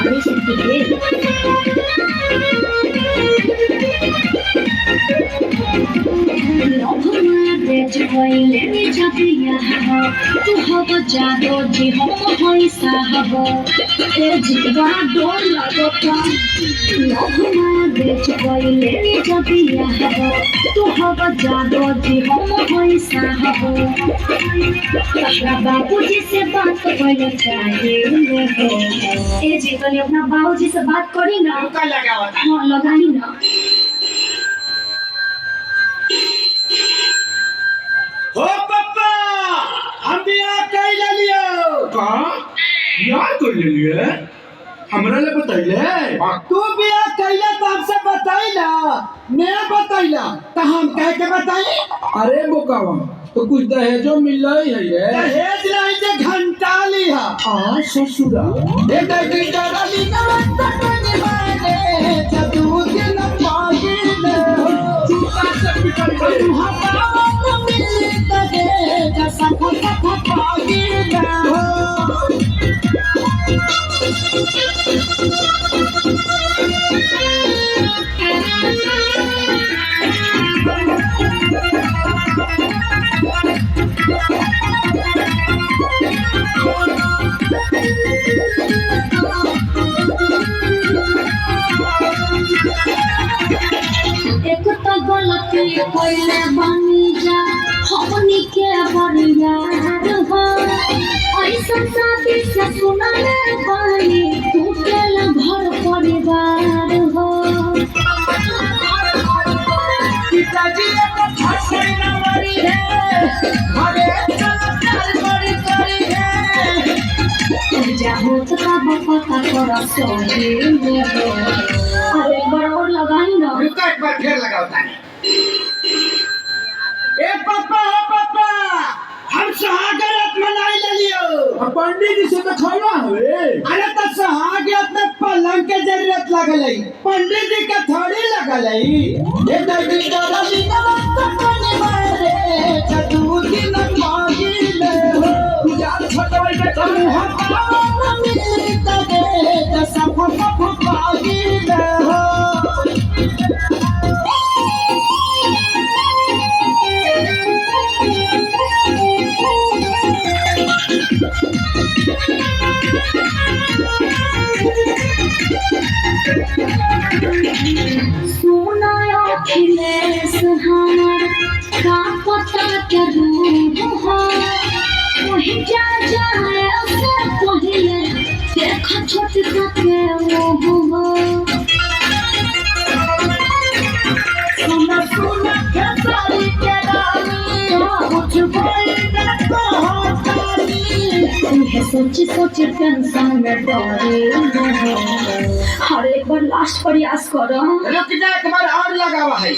আমি সত্যি রে बेच गईले छतिया हो तू हो जादो जी हम होई साहब ए जीवा डोर लगता लघुमा बेच गईले छतिया हो तू हो जादो जी हम होई साहब अपना बाबूजी से बात करना चाहिए ए जी तो अपना बाबूजी से बात करी ना लगावा हां लगाई ना हो पप्पा हम बियाह कर लियो का यार कर लिए हमरा ले बताइले तू बियाह कैले तो हमसे बताइला मैं बताइला तो हम कह के बताई अरे बोकावा तो कुछ दहेजो मिल रही है ये दहेज नहीं जे घंटा लिहा आ ससुरा ए दहेज डाली ना तकनी माने जदू दिन पागिले चुका से पिटल गए एक तो गलती कोइले बनी जा हमनी के बरिया हो ऐसा शादी से सुनाले बानी टूटल घर परिवार हो पिताजी ने तो फसई न मरी है अरे चल मरी करी है तुम जाहो तो कब पता करा सोहे अरे बड़ा लगाई ना रुका एक बार फिर लगाओ ताने ए पापा हो पापा हम सुहागरात मनाई ले लियो पंडित जी से तो खाना है अरे तो सुहागरात में पलंग के जरूरत लगल है पंडित जी के थोड़ी लगल है ए दही डाली ना तकनी मारे जदू दिन पागिले यार छटवाई के हम मिली तबे सब पागिले हो सोना अखिलेश हमार का पता करूँ हो वही जा जाए उससे पहले देखा छोट के वो हो सुना सुना खेसारी के रानी कुछ कोई न कहतानी तुम्हें सोची सोची टेंशन में डरे हर एक बार लास्ट प्रयास करो रुक जा एक बार और लगावा है